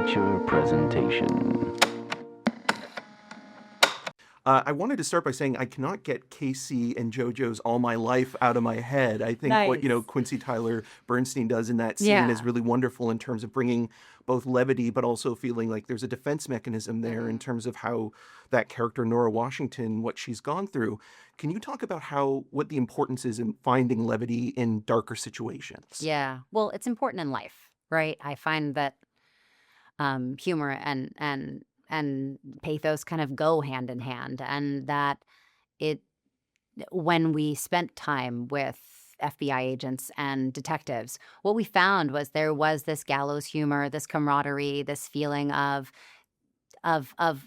feature presentation. I wanted to start by saying I cannot get Casey and JoJo's All My Life out of my head. I think what, Nice. Quincy Tyler Bernstein does in that scene is Yeah. really wonderful in terms of bringing both levity, but also feeling like there's a defense mechanism there in Mhm. terms of how that character, Nora Washington, what she's gone through. Can you talk about what the importance is in finding levity in darker situations? Yeah. Well, it's important in life, right? I find that humor and pathos kind of go hand in hand, and that it when we spent time with FBI agents and detectives, what we found was there was this gallows humor, this camaraderie, this feeling of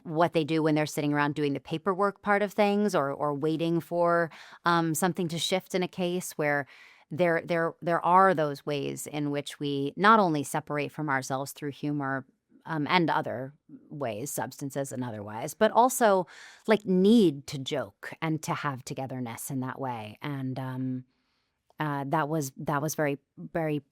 what they do when they're sitting around doing the paperwork part of things, or waiting for something to shift in a case, where there are those ways in which we not only separate from ourselves through humor, and other ways, substances and otherwise, but also like need to joke and to have togetherness in that way. And that was very, very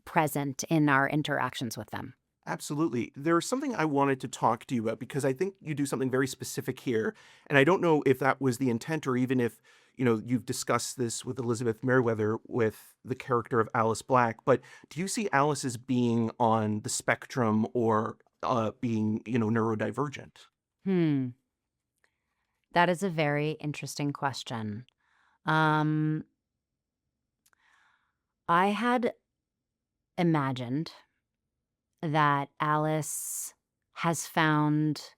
present in our interactions with them. Absolutely. There's something I wanted to talk to you about because I think you do something very specific here. And I don't know if that was the intent or even if, you've discussed this with Elizabeth Merriweather with the character of Alice Black, but do you see Alice as being on the spectrum or being, neurodivergent? Hmm. That is a very interesting question. Um, I had imagined that Alice has found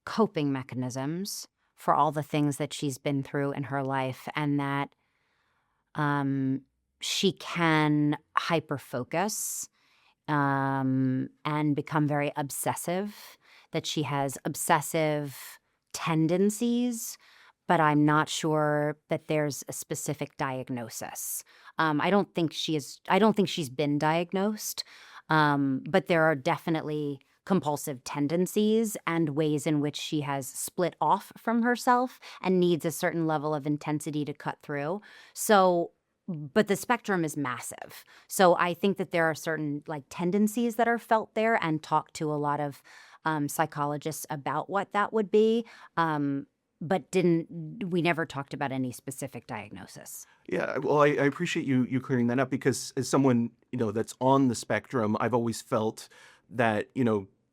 coping mechanisms for all the things that she's been through in her life, and that um, she can hyper focus and become very obsessive, that she has obsessive tendencies, but I'm not sure that there's a specific diagnosis. I don't think she's been diagnosed, but there are definitely compulsive tendencies and ways in which she has split off from herself and needs a certain level of intensity to cut through. So, but the spectrum is massive. So I think that there are certain like tendencies that are felt there, and talked to a lot of psychologists about what that would be. But we never talked about any specific diagnosis. Yeah, well, I appreciate you clearing that up because as someone, that's on the spectrum, I've always felt that,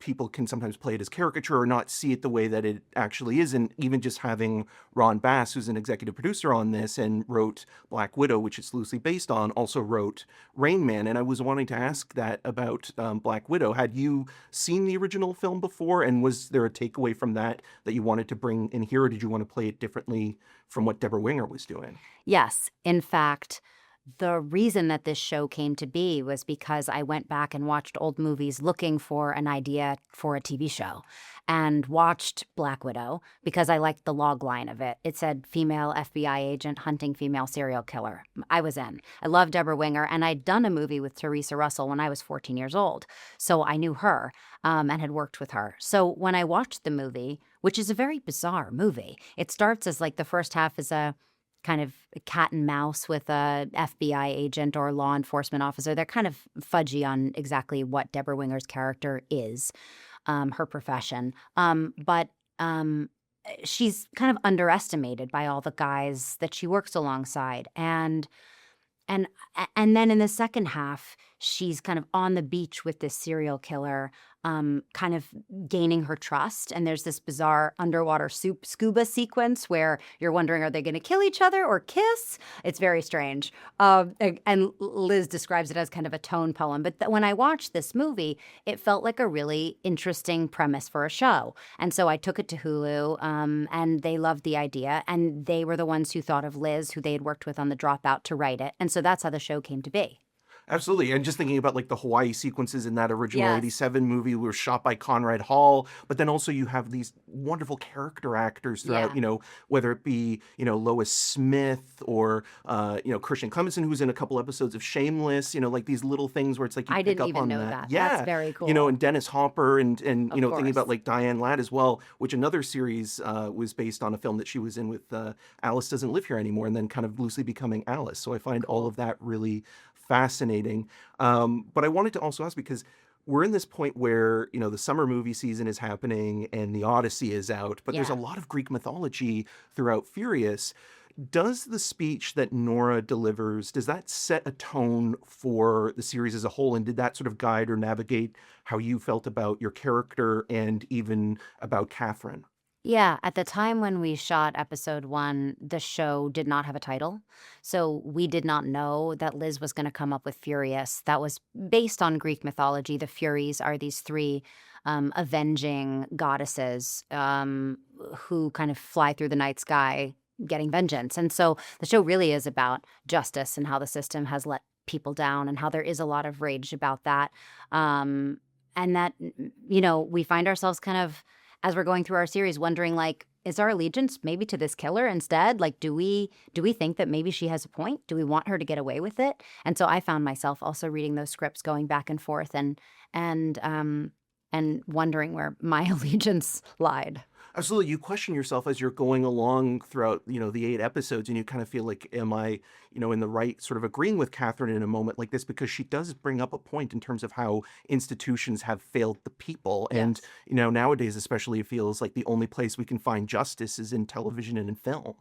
people can sometimes play it as caricature or not see it the way that it actually is. And even just having Ron Bass, who's an executive producer on this and wrote Black Widow, which it's loosely based on, also wrote Rain Man. And I was wanting to ask that about Black Widow. Had you seen the original film before? And was there a takeaway from that you wanted to bring in here? Or did you want to play it differently from what Deborah Winger was doing? Yes. In fact, the reason that this show came to be was because I went back and watched old movies looking for an idea for a TV show, and watched Black Widow because I liked the log line of it. It said female FBI agent hunting female serial killer. I was in. I love Deborah Winger, and I'd done a movie with Teresa Russell when I was 14 years old. So I knew her, and had worked with her. So when I watched the movie, which is a very bizarre movie, it starts as like the first half is a kind of cat and mouse with a FBI agent or law enforcement officer. They're kind of fudgy on exactly what Deborah Winger's character is, her profession. But she's kind of underestimated by all the guys that she works alongside. And and then in the second half, she's kind of on the beach with this serial killer, kind of gaining her trust. And there's this bizarre underwater scuba sequence where you're wondering, are they going to kill each other or kiss? It's very strange. And Liz describes it as kind of a tone poem. But when I watched this movie, it felt like a really interesting premise for a show. And so I took it to Hulu, and they loved the idea. And they were the ones who thought of Liz, who they had worked with on The Dropout, to write it. And so that's how the show came to be. Absolutely. And just thinking about like the Hawaii sequences in that original Yes. 87 movie were shot by Conrad Hall, but then also you have these wonderful character actors throughout, Yeah. whether it be, Lois Smith or, Christian Clemenson, who's in a couple episodes of Shameless, like these little things where it's like you I pick didn't up even on know that. that. Yeah. That's very cool. And Dennis Hopper and Of thinking course. about like Diane Ladd as well, which another series was based on a film that she was in with Alice Doesn't Live Here Anymore, and then kind of loosely becoming Alice. So I find all Cool. of that really fascinating. But I wanted to also ask because we're in this point where, the summer movie season is happening and the Odyssey is out, but there's a Yeah. lot of Greek mythology throughout Furious. Does the speech that Nora delivers, does that set a tone for the series as a whole? And did that sort of guide or navigate how you felt about your character and even about Catherine? Yeah, at the time when we shot episode 1, the show did not have a title. So we did not know that Liz was going to come up with Furious. That was based on Greek mythology. The Furies are these three avenging goddesses who kind of fly through the night sky getting vengeance. And so the show really is about justice and how the system has let people down and how there is a lot of rage about that. And that, we find ourselves kind of as we're going through our series wondering, like, is our allegiance maybe to this killer instead? Like, do we think that maybe she has a point? Do we want her to get away with it? And so I found myself also reading those scripts, going back and forth, and wondering where my allegiance lied. Absolutely. You question yourself as you're going along throughout, the 8 episodes, and you kind of feel like, am I, in the right sort of agreeing with Catherine in a moment like this? Because she does bring up a point in terms of how institutions have failed the people. And, Yes. nowadays, especially, it feels like the only place we can find justice is in television and in film.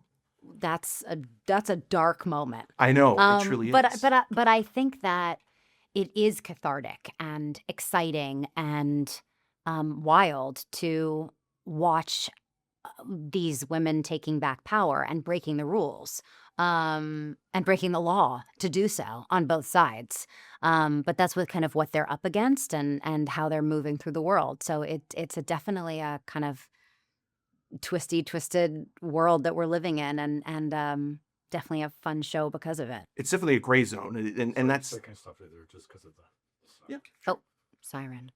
That's a dark moment. I know, it truly But is. but I think that it is cathartic and exciting and wild to watch these women taking back power and breaking the rules, and breaking the law to do so on both sides. But that's what they're up against and how they're moving through the world. So it's definitely a kind of twisted world that we're living in, and definitely a fun show because of it. It's definitely a gray zone. And that's, That kind of stuff right there, just because of the. yeah. Oh, siren.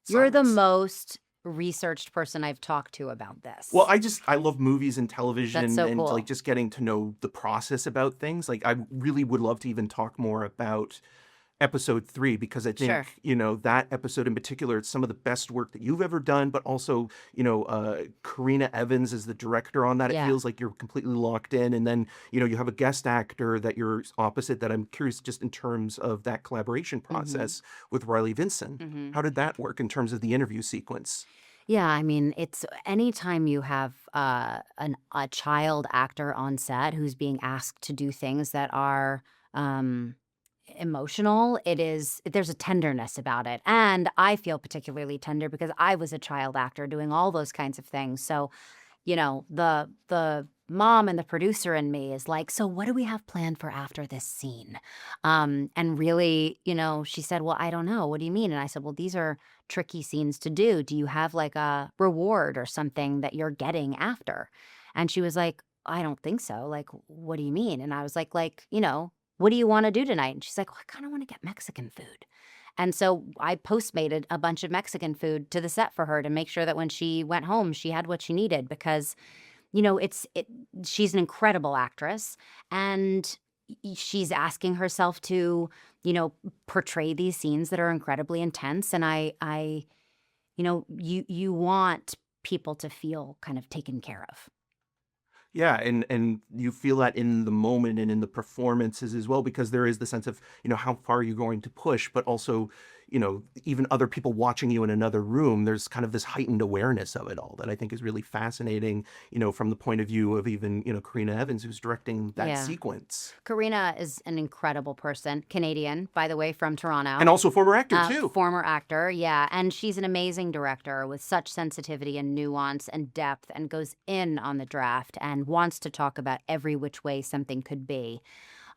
You're the Silence. most researched person I've talked to about this. Well, I love movies and television That's so and cool. like just getting to know the process about things. Like I really would love to even talk more about episode 3 because I think, Sure. that episode in particular, it's some of the best work that you've ever done, but also, Karina Evans is the director on that. It Yeah. feels like you're completely locked in. And then, you have a guest actor that you're opposite that I'm curious just in terms of that collaboration process with Riley Vincent. Mhm. How did that work in terms of the interview sequence? Yeah, I mean, it's anytime you have a child actor on set who's being asked to do things that are emotional, there's a tenderness about it. And I feel particularly tender because I was a child actor doing all those kinds of things. So, the mom and the producer in me is like, so what do we have planned for after this scene? And really, she said, well, I don't know. What do you mean? And I said, well, these are tricky scenes to do. Do you have like a reward or something that you're getting after? And she was like, I don't think so. Like, what do you mean? And I was like, what do you want to do tonight? And she's like, well, I kind of want to get Mexican food. And so I postmated a bunch of Mexican food to the set for her to make sure that when she went home, she had what she needed because, she's an incredible actress and she's asking herself to, portray these scenes that are incredibly intense. And you want people to feel kind of taken care of. Yeah, and you feel that in the moment and in the performances as well, because there is the sense of, how far you're going to push, but also, even other people watching you in another room, there's kind of this heightened awareness of it all that I think is really fascinating, from the point of view of even, Karina Evans, who's directing that Yeah. sequence. Karina is an incredible person, Canadian, by the way, from Toronto. And also former actor, too. Former actor, yeah. And she's an amazing director with such sensitivity and nuance and depth and goes in on the draft and wants to talk about every which way something could be.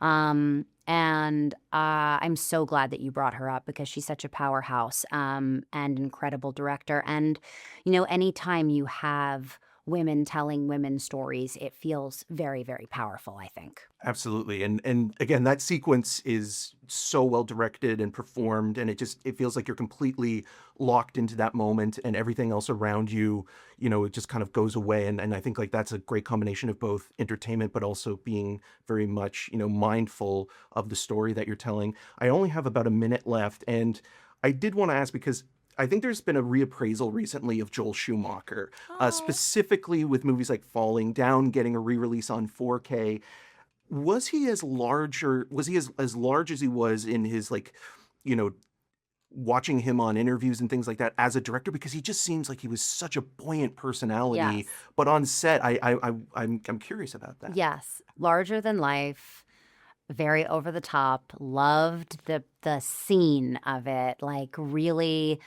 And I'm so glad that you brought her up because she's such a powerhouse and an incredible director. And, anytime you have women telling women's stories, it feels very, very powerful, I think. Absolutely. And again, that sequence is so well directed and performed, and it feels like you're completely locked into that moment, and everything else around you, it just kind of goes away. And I think like that's a great combination of both entertainment but also being very much, mindful of the story that you're telling. I only have about a minute left, and I did want to ask because I think there's been a reappraisal recently of Joel Schumacher, specifically with movies like Falling Down getting a re-release on 4K. Was he as large as he was in his like, you know, watching him on interviews and things like that as a director, because he just seems like he was such a buoyant personality. Yes. But on set, I'm curious about that. Yes. Larger than life, very over the top. Loved the scene of it. Like really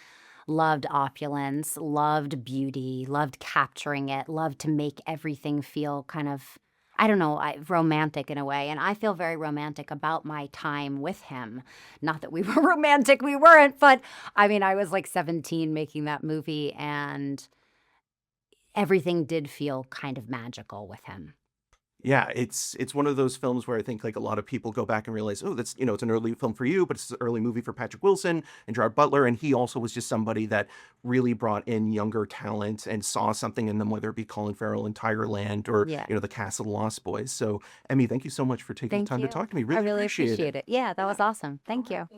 loved opulence, loved beauty, loved capturing it, loved to make everything feel kind of, I don't know, romantic in a way. And I feel very romantic about my time with him. Not that we were romantic, we weren't, but I mean, I was like 17 making that movie, and everything did feel kind of magical with him. Yeah, it's one of those films where I think like a lot of people go back and realize, oh, that's, it's an early film for you, but it's an early movie for Patrick Wilson and Gerard Butler, and he also was just somebody that really brought in younger talent and saw something in them, whether it be Colin Farrell in Tigerland or Yeah. the cast of the Lost Boys. So, Emmy, thank you so much for taking the Thank time you. to talk to me. I Really really appreciate appreciate it. Yeah, that was awesome. Thank you.